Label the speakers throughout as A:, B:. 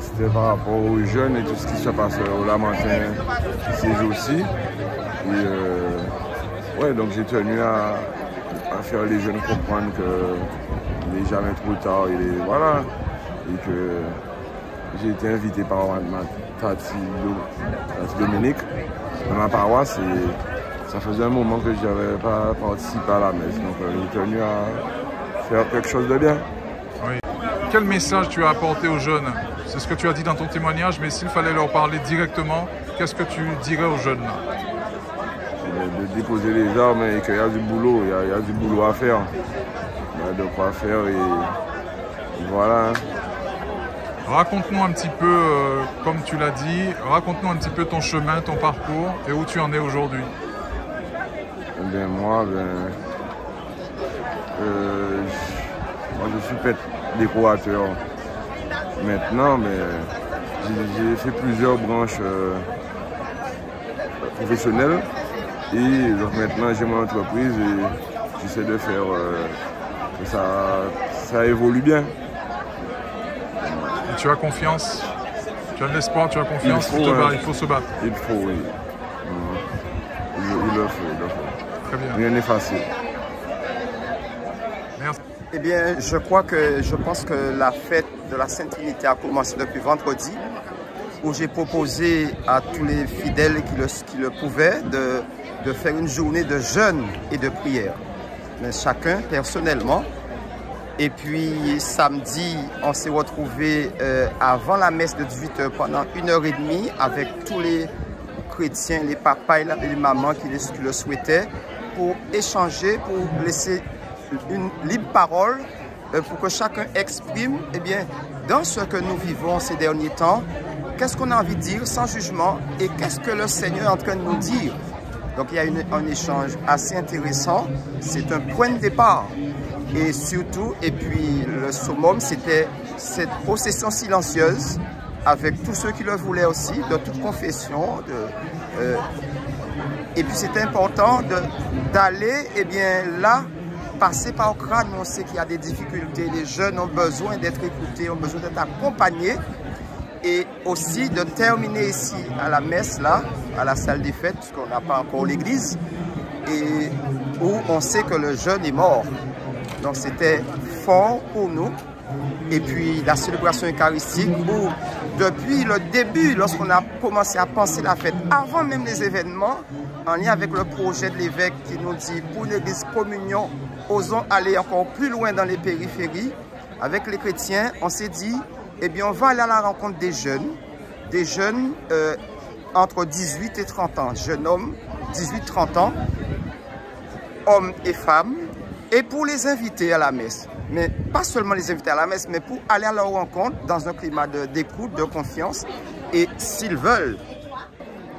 A: c'était par rapport aux jeunes et tout ce qui se passe au Lamentin ces jours-ci. Et ouais, donc j'ai tenu à faire les jeunes comprendre qu'il n'est jamais trop tard. Voilà. Et que j'ai été invité par ma tati Dominique dans ma paroisse. Et ça faisait un moment que je n'avais pas participé à la messe. Donc j'ai tenu à faire quelque chose de bien.
B: Oui. Quel message tu as apporté aux jeunes? C'est ce que tu as dit dans ton témoignage, mais s'il fallait leur parler directement, qu'est-ce que tu dirais aux jeunes?
A: De déposer les armes et qu'il y a du boulot, il y a du boulot à faire. Il y a de quoi faire et voilà.
B: Raconte-nous un petit peu, comme tu l'as dit, raconte-nous un petit peu ton chemin, ton parcours et où tu en es aujourd'hui.
A: Moi, je suis peut-être décorateur maintenant, mais j'ai fait plusieurs branches professionnelles. Et donc maintenant, j'ai mon entreprise et j'essaie de faire que ça évolue bien.
B: Et tu as confiance? Tu as de l'espoir, tu as confiance? Il faut se battre.
A: Il faut, oui. Il le faut.
B: Très bien.
A: Rien n'est facile.
B: Merci.
C: Eh bien, je pense que la fête de la Sainte-Trinité a commencé depuis vendredi, où j'ai proposé à tous les fidèles qui le pouvaient de faire une journée de jeûne et de prière. Mais chacun personnellement. Et puis samedi, on s'est retrouvés avant la messe de 18h pendant 1h30 avec tous les chrétiens, les papas et les mamans qui le souhaitaient pour échanger, pour laisser une libre parole pour que chacun exprime dans ce que nous vivons ces derniers temps, qu'est-ce qu'on a envie de dire sans jugement et qu'est-ce que le Seigneur est en train de nous dire. Donc il y a un échange assez intéressant, c'est un point de départ. Et surtout, le summum, c'était cette procession silencieuse avec tous ceux qui le voulaient aussi, de toute confession. Et puis c'était important d'aller là, passer par le crâne. On sait qu'il y a des difficultés, les jeunes ont besoin d'être écoutés, ont besoin d'être accompagnés. Et aussi de terminer ici à la messe, là, à la salle des fêtes, puisqu'on n'a pas encore l'église, et où on sait que le jeune est mort. Donc c'était fort pour nous. Et puis la célébration eucharistique où depuis le début, lorsqu'on a commencé à penser la fête, avant même les événements, en lien avec le projet de l'évêque qui nous dit pour l'église communion, osons aller encore plus loin dans les périphéries. Avec les chrétiens, on s'est dit, on va aller à la rencontre des jeunes entre 18 et 30 ans, jeunes hommes, 18-30 ans, hommes et femmes, et pour les inviter à la messe. Mais pas seulement les inviter à la messe, mais pour aller à leur rencontre dans un climat d'écoute, de confiance, et s'ils veulent.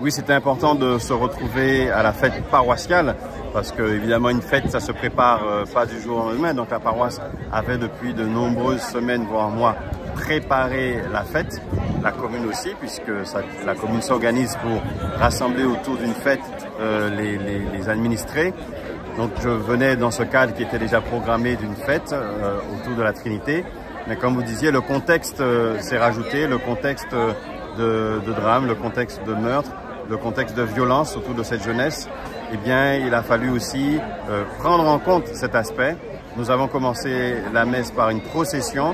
D: Oui, c'était important de se retrouver à la fête paroissiale, parce que évidemment une fête, ça se prépare pas du jour au lendemain. Donc la paroisse avait depuis de nombreuses semaines, voire mois, préparé la fête, la commune aussi, puisque la commune s'organise pour rassembler autour d'une fête les administrés. Donc je venais dans ce cadre qui était déjà programmé d'une fête autour de la Trinité. Mais comme vous disiez, le contexte s'est rajouté, le contexte de drame, le contexte de meurtre, le contexte de violence autour de cette jeunesse. Eh bien, il a fallu aussi prendre en compte cet aspect. Nous avons commencé la messe par une procession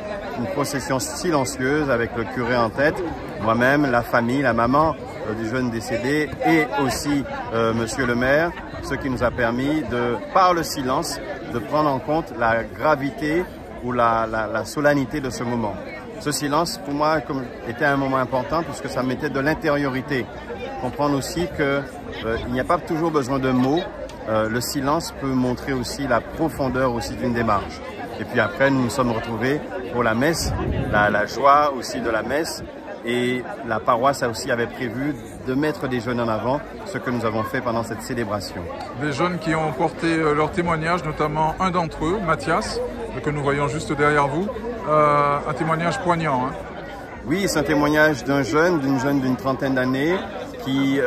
D: silencieuse avec le curé en tête, moi-même, la famille, la maman du jeune décédé et aussi monsieur le maire, ce qui nous a permis par le silence, de prendre en compte la gravité ou la solennité de ce moment. Ce silence, pour moi, était un moment important puisque ça mettait de l'intériorité. Comprendre aussi qu'il n'y a pas toujours besoin de mots. Le silence peut montrer aussi la profondeur aussi d'une démarche. Et puis après, nous nous sommes retrouvés pour la messe, la joie aussi de la messe. Et la paroisse aussi avait prévu de mettre des jeunes en avant, ce que nous avons fait pendant cette célébration.
B: Des jeunes qui ont porté leur témoignage, notamment un d'entre eux, Mathias, que nous voyons juste derrière vous, un témoignage poignant. Hein.
D: Oui, c'est un témoignage d'une jeune d'une trentaine d'années qui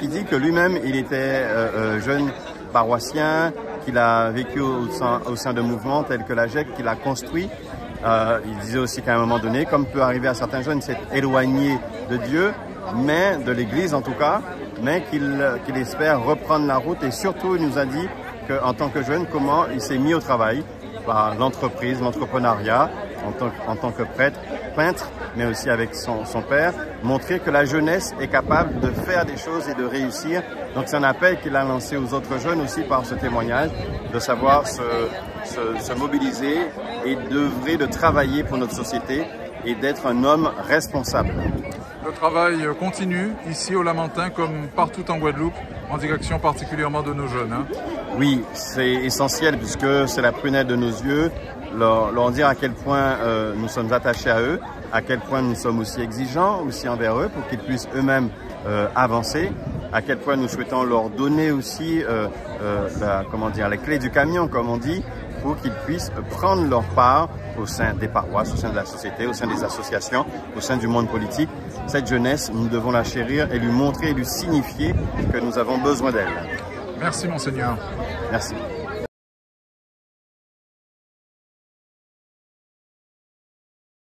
D: dit que lui-même, il était jeune paroissien, qu'il a vécu au sein de mouvements tels que la GEC, qu'il a construit Il disait aussi qu'à un moment donné, comme peut arriver à certains jeunes, c'est éloigné de Dieu, mais de l'Église en tout cas, mais qu'il espère reprendre la route. Et surtout, il nous a dit qu'en tant que jeune, comment il s'est mis au travail par l'entreprise, l'entrepreneuriat, en tant que peintre, mais aussi avec son père, montrer que la jeunesse est capable de faire des choses et de réussir. Donc c'est un appel qu'il a lancé aux autres jeunes aussi par ce témoignage, de savoir se mobiliser et d'œuvrer, de travailler pour notre société et d'être un homme responsable.
B: Le travail continue ici au Lamentin comme partout en Guadeloupe, en direction particulièrement de nos jeunes. Hein.
D: Oui, c'est essentiel puisque c'est la prunelle de nos yeux, leur dire à quel point nous sommes attachés à eux, à quel point nous sommes aussi exigeants aussi envers eux pour qu'ils puissent eux-mêmes avancer, à quel point nous souhaitons leur donner aussi les clés du camion, comme on dit, pour qu'ils puissent prendre leur part au sein des paroisses, au sein de la société, au sein des associations, au sein du monde politique. Cette jeunesse, nous devons la chérir et lui montrer et lui signifier que nous avons besoin d'elle.
B: Merci Monseigneur.
D: Merci.